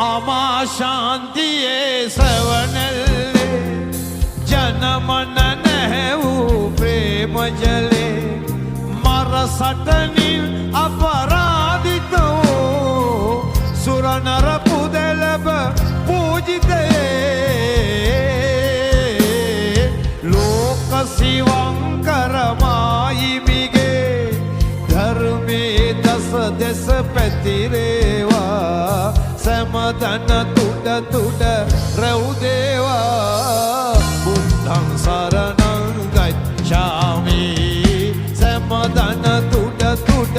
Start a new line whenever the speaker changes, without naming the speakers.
අමා ශාන්තියේ සවනල්ලේ ජනමන නැහැ වූ ප්‍රේම ජලේ මර සටනින් අපරාධිත වූ සුරනර පුදලබ පූජිතයේ ලෝක සිවංකර මායිමිගේ ධර්මයේ දස දෙස පැතිරේවා සමදන තුඩ තුඩ රැව්දේවා බුද්ධං සරණං ගච්ඡාමි සමදන තුඩ තුඩ